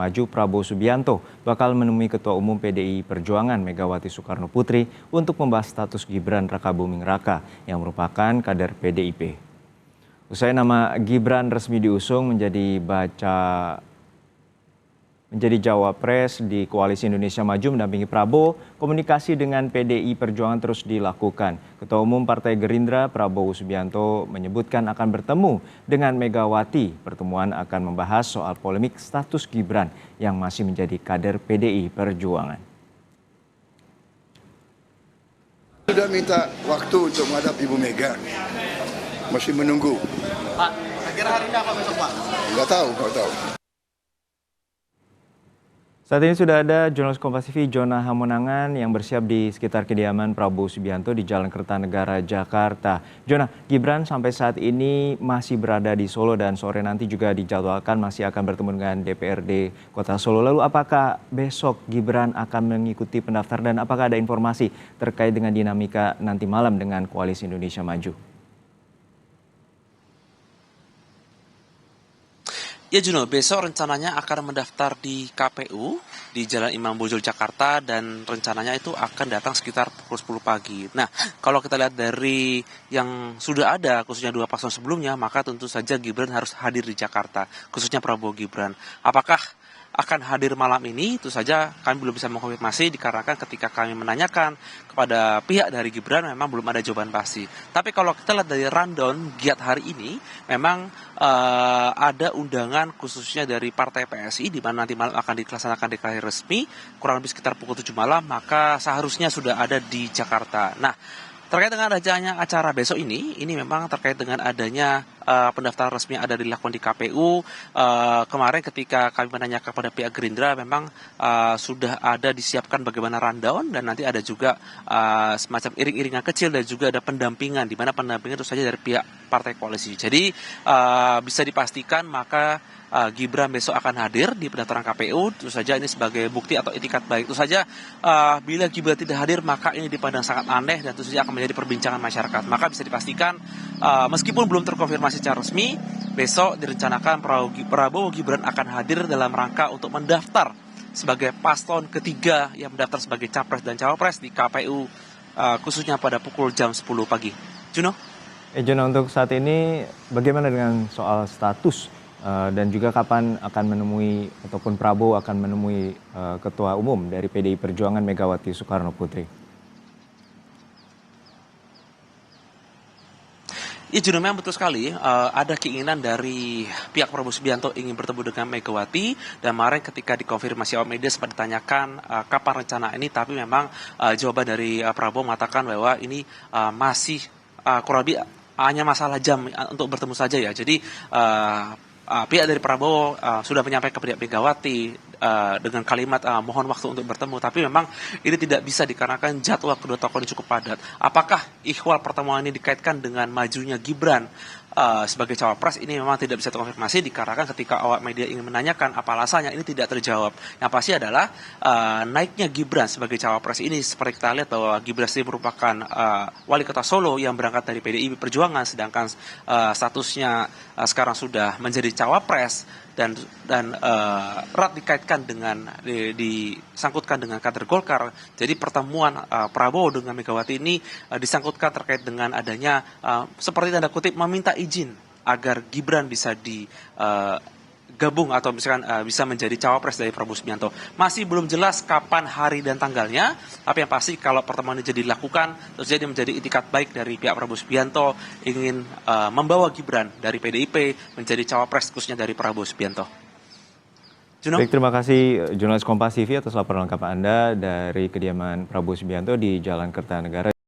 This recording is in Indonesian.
Maju Prabowo Subianto bakal menemui Ketua Umum PDI Perjuangan Megawati Soekarno Putri untuk membahas status Gibran Rakabuming Raka yang merupakan kader PDIP. Usai nama Gibran resmi diusung menjadi Cawapres di Koalisi Indonesia Maju mendampingi Prabowo, komunikasi dengan PDI Perjuangan terus dilakukan. Ketua Umum Partai Gerindra Prabowo Subianto menyebutkan akan bertemu dengan Megawati. Pertemuan akan membahas soal polemik status Gibran yang masih menjadi kader PDI Perjuangan. Sudah minta waktu untuk menghadap Ibu Mega, masih menunggu. Pak, kira hari ini apa besok, Pak? Nggak tahu. Saat ini sudah ada jurnalis Kompas TV Jona Hamonangan yang bersiap di sekitar kediaman Prabowo Subianto di Jalan Kertanegara, Jakarta. Jona, Gibran sampai saat ini masih berada di Solo dan sore nanti juga dijadwalkan masih akan bertemu dengan DPRD Kota Solo. Lalu apakah besok Gibran akan mengikuti pendaftaran dan apakah ada informasi terkait dengan dinamika nanti malam dengan Koalisi Indonesia Maju? Ya Juno, besok rencananya akan mendaftar di KPU di Jalan Imam Bonjol, Jakarta, dan rencananya itu akan datang sekitar pukul 10 pagi. Nah, kalau kita lihat dari yang sudah ada, khususnya dua paslon sebelumnya, maka tentu saja Gibran harus hadir di Jakarta, khususnya Prabowo Gibran. Apakah akan hadir malam ini? Itu saja kami belum bisa mengkonfirmasi dikarenakan ketika kami menanyakan kepada pihak dari Gibran memang belum ada jawaban pasti. Tapi kalau kita lihat dari rundown giat hari ini, memang ada undangan khususnya dari Partai PSI di mana nanti malam akan dilaksanakan deklarasi resmi kurang lebih sekitar pukul 7 malam, maka seharusnya sudah ada di Jakarta. Nah, terkait dengan adanya acara besok ini memang terkait dengan adanya pendaftaran resmi yang ada dilakukan di KPU. Kemarin ketika kami menanyakan kepada pihak Gerindra memang sudah ada disiapkan bagaimana rundown dan nanti ada juga semacam iring-iringan kecil dan juga ada pendampingan, di mana pendampingan itu saja dari pihak partai koalisi. Jadi bisa dipastikan maka Gibran besok akan hadir di pendaftaran KPU. Tentu saja ini sebagai bukti atau itikat baik. Tentu saja bila Gibran tidak hadir maka ini dipandang sangat aneh dan tentu saja akan menjadi perbincangan masyarakat. Maka bisa dipastikan meskipun belum terkonfirmasi secara resmi, besok direncanakan Prabowo Gibran akan hadir dalam rangka untuk mendaftar sebagai paslon ketiga yang mendaftar sebagai capres dan cawapres di KPU khususnya pada pukul jam 10 pagi. Juno? Jona, untuk saat ini bagaimana dengan soal status dan juga kapan akan menemui ataupun Prabowo akan menemui Ketua Umum dari PDI Perjuangan Megawati Soekarno Putri? Ya Juno, memang betul sekali ada keinginan dari pihak Prabowo Subianto ingin bertemu dengan Megawati, dan kemarin ketika dikonfirmasi awak media sempat ditanyakan kapan rencana ini, tapi memang jawaban dari Prabowo mengatakan bahwa ini masih kurang lebih hanya masalah jam untuk bertemu saja ya. Jadi pihak dari Prabowo sudah menyampaikan kepada Megawati dengan kalimat mohon waktu untuk bertemu, tapi memang ini tidak bisa dikarenakan jadwal kedua tokoh ini cukup padat. Apakah ikhwal pertemuan ini dikaitkan dengan majunya Gibran sebagai cawapres? Ini memang tidak bisa terkonfirmasi dikarenakan ketika awak media ingin menanyakan apa alasannya ini tidak terjawab. Yang pasti adalah naiknya Gibran sebagai cawapres ini seperti kita lihat bahwa Gibran sendiri merupakan wali kota Solo yang berangkat dari PDI Perjuangan, sedangkan statusnya sekarang sudah menjadi cawapres dan erat dikaitkan dengan disangkutkan dengan kader Golkar. Jadi pertemuan Prabowo dengan Megawati ini disangkutkan terkait dengan adanya seperti tanda kutip meminta izin agar Gibran bisa digabung atau misalkan bisa menjadi cawapres dari Prabowo Subianto. Masih belum jelas kapan hari dan tanggalnya, tapi yang pasti kalau pertemuan ini jadi dilakukan, terus jadi menjadi itikat baik dari pihak Prabowo Subianto ingin membawa Gibran dari PDIP menjadi cawapres khususnya dari Prabowo Subianto. Juno? Baik, terima kasih jurnalis Kompas TV atas laporan lengkap Anda dari kediaman Prabowo Subianto di Jalan Kertanegara.